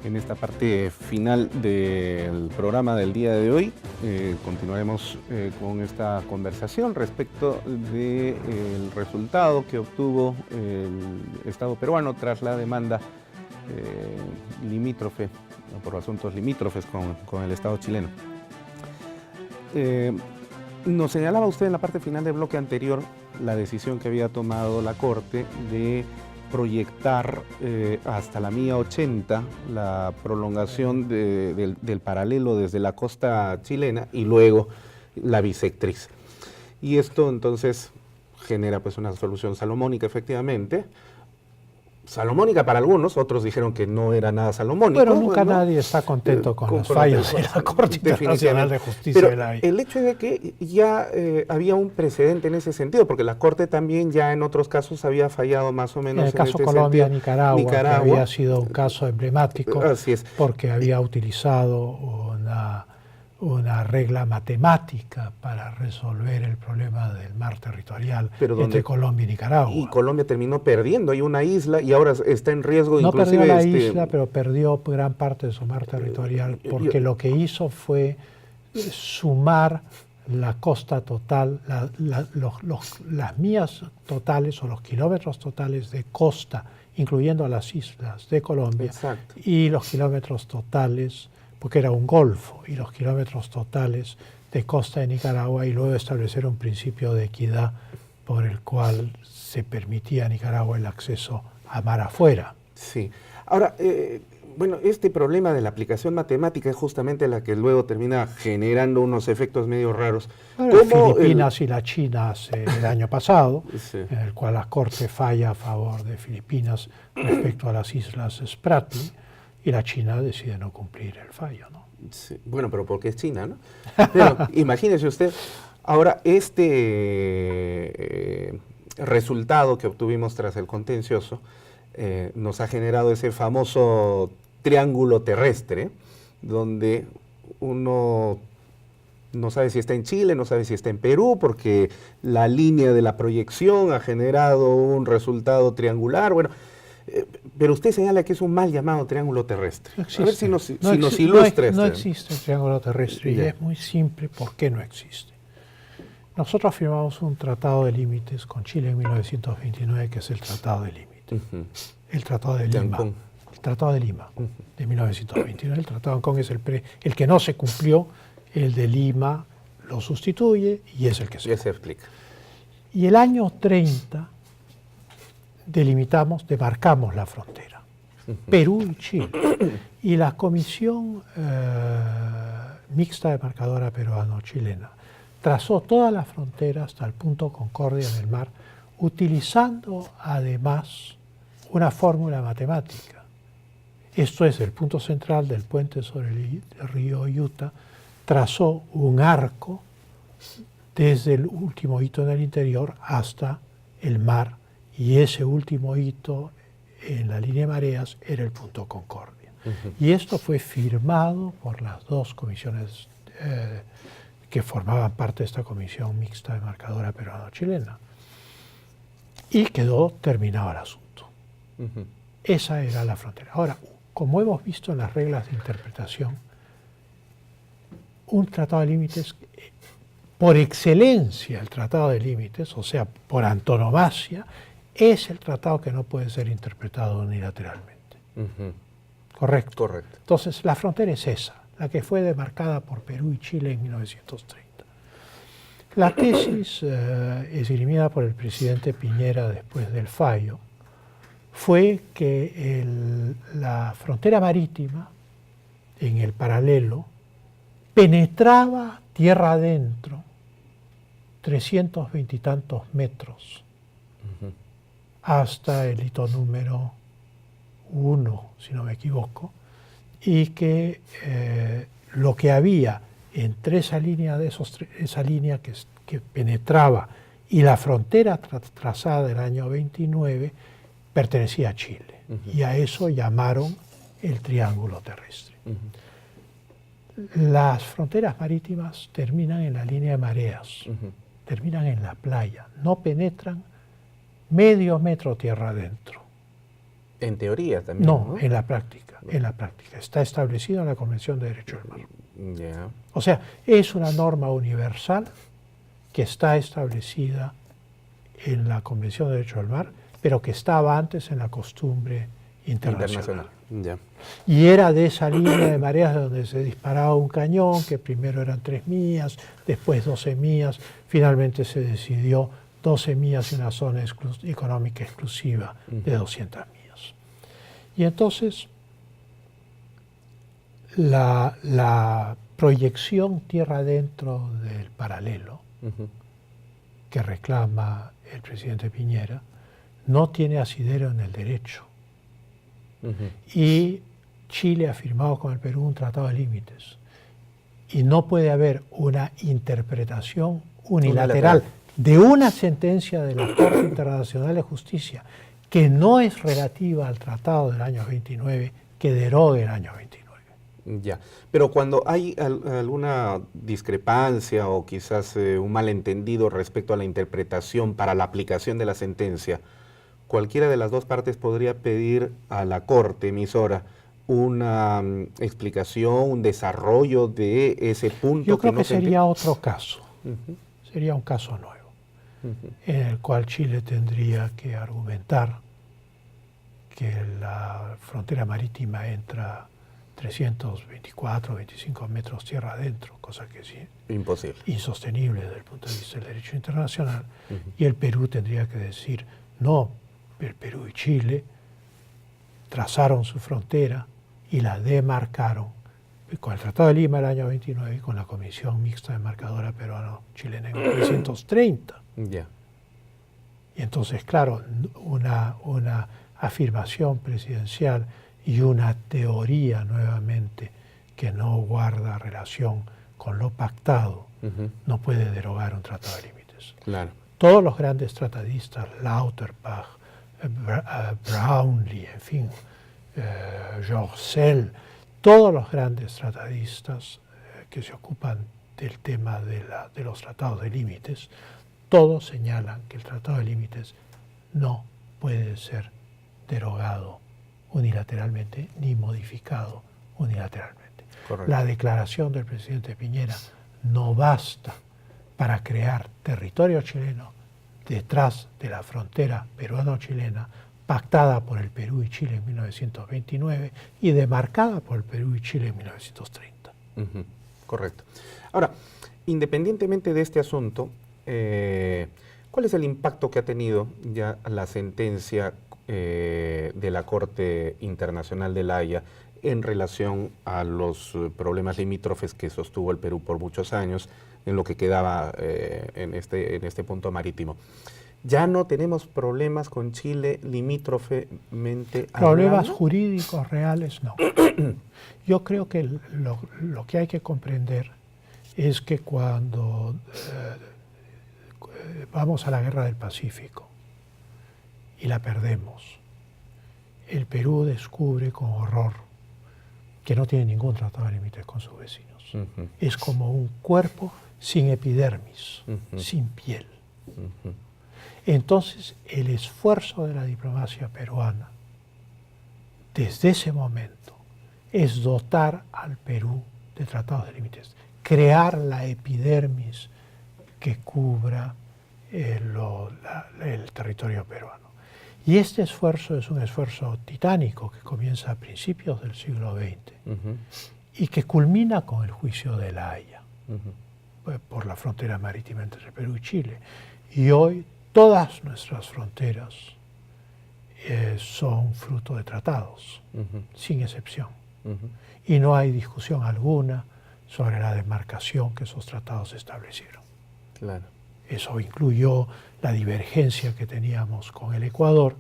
En esta parte final del programa del día de hoy continuaremos con esta conversación respecto del resultado que obtuvo el Estado peruano tras la demanda limítrofe, por asuntos limítrofes con el Estado chileno. Nos señalaba usted en la parte final del bloque anterior la decisión que había tomado la Corte de proyectar hasta la milla 80 la prolongación del paralelo desde la costa chilena y luego la bisectriz. Y esto entonces genera pues una solución salomónica, efectivamente. Salomónica para algunos, otros dijeron que no era nada salomónico. Pero nunca nadie está contento con los fallos de la Corte Internacional de Justicia de la Haya. El hecho de que ya había un precedente en ese sentido, porque la Corte también ya en otros casos había fallado más o menos en el caso Colombia-Nicaragua, que había sido un caso emblemático, así es, porque había utilizado una regla matemática para resolver el problema del mar territorial entre Colombia y Nicaragua. Y Colombia terminó perdiendo, hay una isla y ahora está en riesgo. No inclusive perdió la isla, pero perdió gran parte de su mar territorial, porque lo que hizo fue sumar la costa total, las millas totales o los kilómetros totales de costa, incluyendo a las islas de Colombia, exacto, y los kilómetros totales, porque era un golfo, y los kilómetros totales de costa de Nicaragua, y luego establecer un principio de equidad por el cual se permitía a Nicaragua el acceso a mar afuera. Sí. Ahora, bueno, este problema de la aplicación matemática es justamente la que luego termina generando unos efectos medio raros. Filipinas y la China el año pasado, sí, en el cual la Corte falla a favor de Filipinas respecto a las islas Spratly, y la China decide no cumplir el fallo, ¿no? Sí. Bueno, pero porque es China, ¿no? Pero imagínese usted, ahora este resultado que obtuvimos tras el contencioso nos ha generado ese famoso triángulo terrestre, donde uno no sabe si está en Chile, no sabe si está en Perú, porque la línea de la proyección ha generado un resultado triangular. Bueno, pero usted señala que es un mal llamado triángulo terrestre. No existe. A ver si nos ilustra. No existe el triángulo terrestre, y es muy simple por qué no existe. Nosotros firmamos un tratado de límites con Chile en 1929, que es el Tratado de Límites. El Tratado de Lima. El Tratado de Lima, de 1929. El Tratado de Hong Kong es el que no se cumplió, el de Lima lo sustituye y es el que se explica. Y el año 30 demarcamos la frontera, Perú y Chile. Y la Comisión Mixta Demarcadora Peruano-Chilena trazó toda la frontera hasta el punto Concordia en el mar, utilizando además una fórmula matemática. Esto es, el punto central del puente sobre el río Utah trazó un arco desde el último hito en el interior hasta el mar, y ese último hito en la línea de mareas era el punto Concordia. Y esto fue firmado por las dos comisiones que formaban parte de esta comisión mixta demarcadora peruano-chilena. Y quedó terminado el asunto. Esa era la frontera. Ahora, como hemos visto en las reglas de interpretación, un tratado de límites, por excelencia el tratado de límites, o sea, por antonomasia, es el tratado que no puede ser interpretado unilateralmente. ¿Correcto? Correcto. Entonces, la frontera es esa, la que fue demarcada por Perú y Chile en 1930. La tesis esgrimida por el presidente Piñera después del fallo fue que la frontera marítima, en el paralelo, penetraba tierra adentro 320 y tantos metros hasta el hito número 1, si no me equivoco, y que lo que había entre esa línea que penetraba y la frontera trazada del año 29 pertenecía a Chile. Y a eso llamaron el triángulo terrestre. Las fronteras marítimas terminan en la línea de mareas, terminan en la playa, no penetran medio metro tierra adentro. En teoría también, No, en la práctica. en la práctica. Está establecido en la Convención de Derecho del Mar. Ya. O sea, es una norma universal que está establecida en la Convención de Derecho del Mar, pero que estaba antes en la costumbre internacional. Ya. Y era de esa línea de mareas donde se disparaba un cañón, que primero eran 3 millas, después 12 millas, finalmente se decidió 12 millas y una zona económica exclusiva de 200 millas. Y entonces la proyección tierra adentro del paralelo que reclama el presidente Piñera no tiene asidero en el derecho. Y Chile ha firmado con el Perú un tratado de límites. Y no puede haber una interpretación unilateral de una sentencia de la Corte Internacional de Justicia que no es relativa al tratado del año 29, que derogue el año 29. Ya, pero cuando hay alguna discrepancia o quizás un malentendido respecto a la interpretación para la aplicación de la sentencia, cualquiera de las dos partes podría pedir a la Corte emisora una explicación, un desarrollo de ese punto. Yo creo que sería otro caso, sería un caso nuevo, en el cual Chile tendría que argumentar que la frontera marítima entra 324, 25 metros tierra adentro, cosa que es imposible, insostenible desde el punto de vista del derecho internacional, y el Perú tendría que decir, no, el Perú y Chile trazaron su frontera y la demarcaron con el Tratado de Lima del año 29 y con la Comisión Mixta Demarcadora Peruano-Chilena en 1930. Yeah. Y entonces, claro, una afirmación presidencial y una teoría nuevamente que no guarda relación con lo pactado no puede derogar un tratado de límites. Claro. Todos los grandes tratadistas, Lauterbach, Brownlee, en fin, Jorcel, todos los grandes tratadistas que se ocupan del tema de los tratados de límites, todos señalan que el tratado de límites no puede ser derogado unilateralmente ni modificado unilateralmente. Correcto. La declaración del presidente Piñera no basta para crear territorio chileno detrás de la frontera peruano-chilena pactada por el Perú y Chile en 1929 y demarcada por el Perú y Chile en 1930. Correcto. Ahora, independientemente de este asunto, ¿cuál es el impacto que ha tenido ya la sentencia de la Corte Internacional de La Haya en relación a los problemas limítrofes que sostuvo el Perú por muchos años en lo que quedaba en este punto marítimo? ¿Ya no tenemos problemas con Chile limítrofemente Problemas hablando? jurídicos reales, no. Yo creo que lo que hay que comprender es que cuando vamos a la Guerra del Pacífico y la perdemos, el Perú descubre con horror que no tiene ningún tratado de límites con sus vecinos. Es como un cuerpo sin epidermis, sin piel. Entonces, el esfuerzo de la diplomacia peruana, desde ese momento, es dotar al Perú de tratados de límites, crear la epidermis que cubra el territorio peruano. Y este esfuerzo es un esfuerzo titánico que comienza a principios del siglo XX y que culmina con el juicio de La Haya por la frontera marítima entre el Perú y Chile. Y hoy todas nuestras fronteras son fruto de tratados, sin excepción. Y no hay discusión alguna sobre la demarcación que esos tratados establecieron. Claro. Eso incluyó la divergencia que teníamos con el Ecuador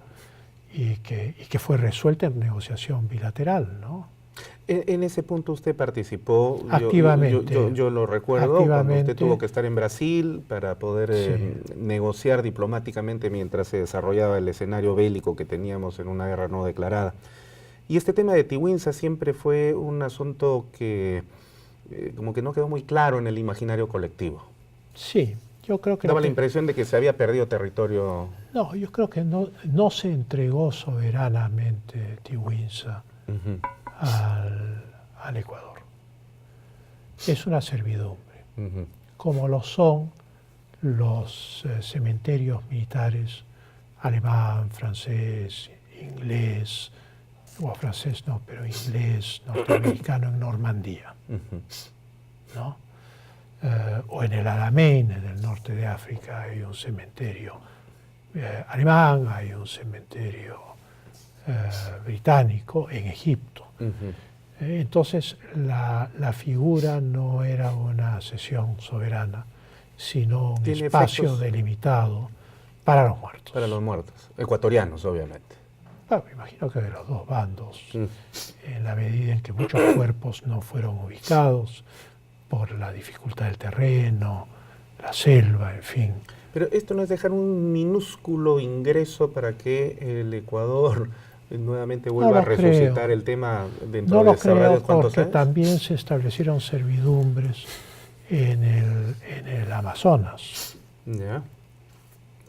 y que fue resuelta en negociación bilateral, ¿no? En ese punto usted participó activamente. Yo lo recuerdo cuando usted tuvo que estar en Brasil para poder negociar diplomáticamente mientras se desarrollaba el escenario bélico que teníamos en una guerra no declarada. Y este tema de Tiwinsa siempre fue un asunto que como que no quedó muy claro en el imaginario colectivo. Sí, yo creo que... Daba la impresión de que se había perdido territorio. No, yo creo que no se entregó soberanamente Tiwinsa al Ecuador. Es una servidumbre, como lo son los cementerios militares alemán, francés, inglés, o francés no, pero inglés, norteamericano en Normandía, ¿no? O en el Alamein, en el norte de África, hay un cementerio alemán, hay un cementerio británico en Egipto. Entonces, la figura no era una cesión soberana, sino un espacio delimitado para los muertos. Para los muertos, ecuatorianos, obviamente. Claro, me imagino que de los dos bandos, en la medida en que muchos cuerpos no fueron ubicados por la dificultad del terreno, la selva, en fin. Pero esto no es dejar un minúsculo ingreso para que el Ecuador nuevamente vuelva a resucitar el tema dentro de sabrá cuántos años. Porque también se establecieron servidumbres en el Amazonas. Ya.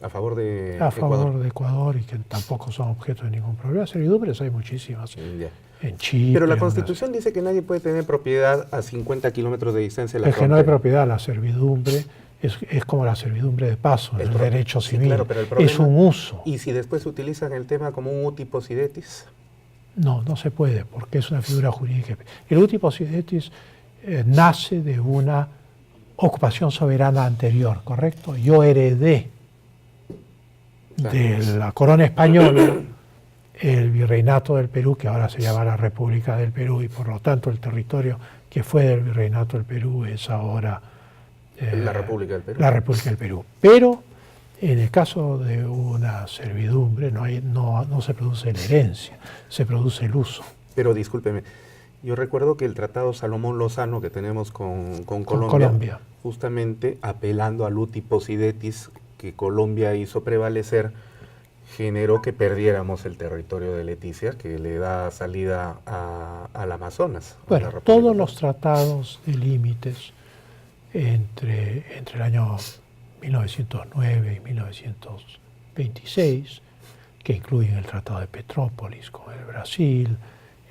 A favor de Ecuador. A favor de Ecuador, y que tampoco son objeto de ningún problema. Servidumbres hay muchísimas en Chile. Pero la Constitución dice que nadie puede tener propiedad a 50 kilómetros de distancia de la frontera. Es que no hay propiedad, la servidumbre es como la servidumbre de paso, el derecho civil. Claro, pero el problema, es un uso. ¿Y si después utilizan el tema como un uti possidetis? No, no se puede, porque es una figura jurídica. El uti possidetis nace de una ocupación soberana anterior, ¿correcto? Yo heredé de la corona española el virreinato del Perú, que ahora se llama la República del Perú, y por lo tanto el territorio que fue del virreinato del Perú es ahora la República del Perú. La República del Perú. Pero en el caso de una servidumbre no se produce la herencia, se produce el uso. Pero discúlpeme, yo recuerdo que el Tratado Salomón-Lozano que tenemos con Colombia, justamente apelando al uti possidetis que Colombia hizo prevalecer, generó que perdiéramos el territorio de Leticia, que le da salida al Amazonas. Bueno, todos los tratados de límites entre el año 1909 y 1926, que incluyen el Tratado de Petrópolis con el Brasil,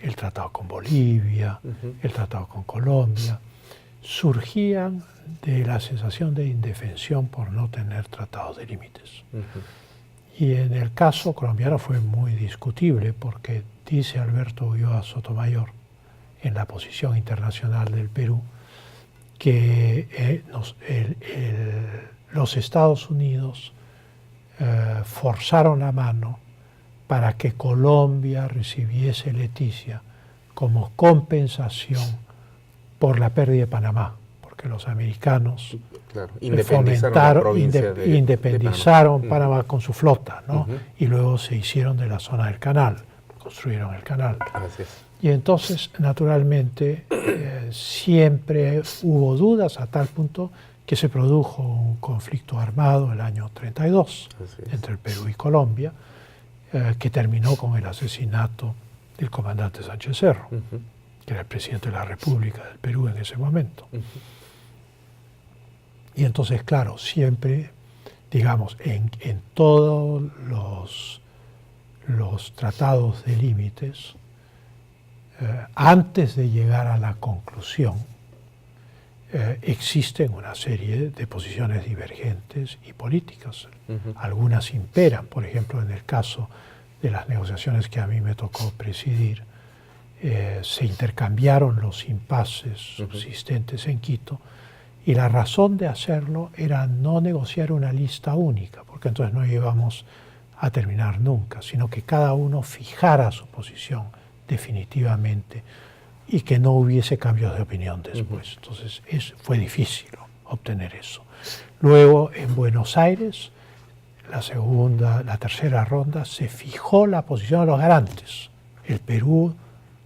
el Tratado con Bolivia, el Tratado con Colombia, surgían de la sensación de indefensión por no tener tratados de límites. Y en el caso colombiano fue muy discutible, porque dice Alberto Ulloa Sotomayor, en la posición internacional del Perú, que los Estados Unidos forzaron la mano para que Colombia recibiese Leticia como compensación por la pérdida de Panamá, porque los americanos independizaron Panamá con su flota, ¿no? Y luego se hicieron de la zona del canal, construyeron el canal. Y entonces, naturalmente, siempre hubo dudas, a tal punto que se produjo un conflicto armado el año 32 entre el Perú y Colombia, que terminó con el asesinato del comandante Sánchez Cerro, que era el presidente de la República del Perú en ese momento. Y entonces, claro, siempre, digamos, en todos los tratados de límites, antes de llegar a la conclusión, existen una serie de posiciones divergentes y políticas. Algunas imperan, por ejemplo, en el caso de las negociaciones que a mí me tocó presidir, se intercambiaron los impases subsistentes en Quito, y la razón de hacerlo era no negociar una lista única, porque entonces no íbamos a terminar nunca, sino que cada uno fijara su posición definitivamente y que no hubiese cambios de opinión después. Entonces fue difícil obtener eso. Luego en Buenos Aires, la tercera ronda, se fijó la posición de los garantes. El Perú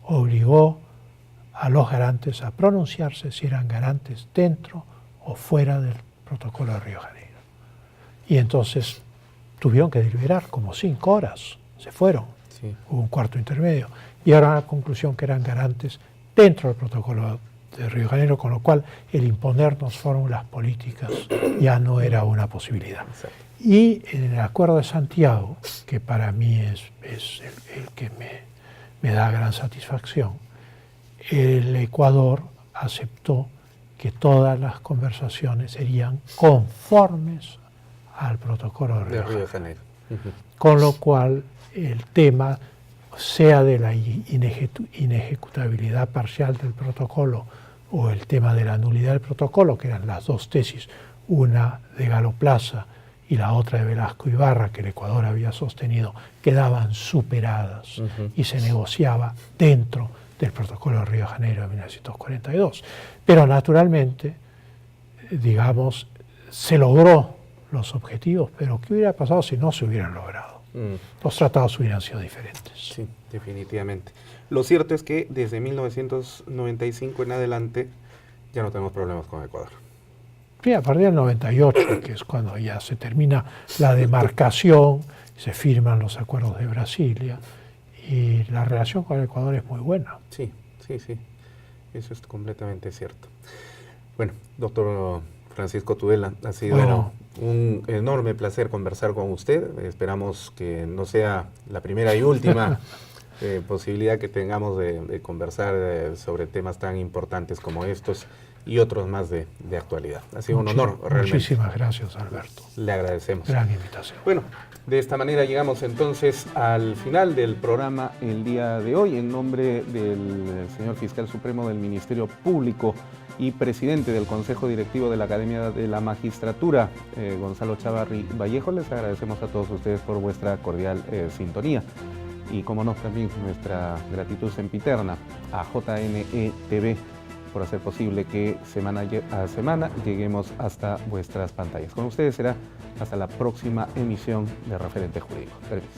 obligó a los garantes a pronunciarse si eran garantes dentro o fuera del protocolo de Río de Janeiro. Y entonces tuvieron que deliberar como 5 horas, se fueron, hubo un cuarto intermedio, y ahora la conclusión que eran garantes dentro del protocolo de Río de Janeiro, con lo cual el imponernos fórmulas políticas ya no era una posibilidad. Y en el Acuerdo de Santiago, que para mí es el que me da gran satisfacción, el Ecuador aceptó que todas las conversaciones serían conformes al protocolo de Río de Janeiro. Con lo cual el tema, sea de la inejecutabilidad parcial del protocolo o el tema de la nulidad del protocolo, que eran las dos tesis, una de Galo Plaza y la otra de Velasco Ibarra, que el Ecuador había sostenido, quedaban superadas y se negociaba dentro del protocolo de Río de Janeiro de 1942. Pero naturalmente, digamos, se logró los objetivos, pero ¿qué hubiera pasado si no se hubieran logrado? Los tratados hubieran sido diferentes. Sí, definitivamente. Lo cierto es que desde 1995 en adelante ya no tenemos problemas con Ecuador. Sí, a partir del 98, que es cuando ya se termina la demarcación, se firman los acuerdos de Brasilia, y la relación con el Ecuador es muy buena. Sí, sí, sí, eso es completamente cierto. Bueno, doctor Francisco Tudela, ha sido un enorme placer conversar con usted. Esperamos que no sea la primera y última posibilidad que tengamos de conversar sobre temas tan importantes como estos y otros más de actualidad. Ha sido un honor, realmente. Muchísimas gracias, Alberto. Le agradecemos. Gran invitación. Bueno, de esta manera llegamos entonces al final del programa el día de hoy. En nombre del señor Fiscal Supremo del Ministerio Público y presidente del Consejo Directivo de la Academia de la Magistratura, Gonzalo Chavarri Vallejo, les agradecemos a todos ustedes por vuestra cordial sintonía. Y como no, también nuestra gratitud sempiterna a JNE TV por hacer posible que semana a semana lleguemos hasta vuestras pantallas. Con ustedes será hasta la próxima emisión de Referente Jurídico. Permiso.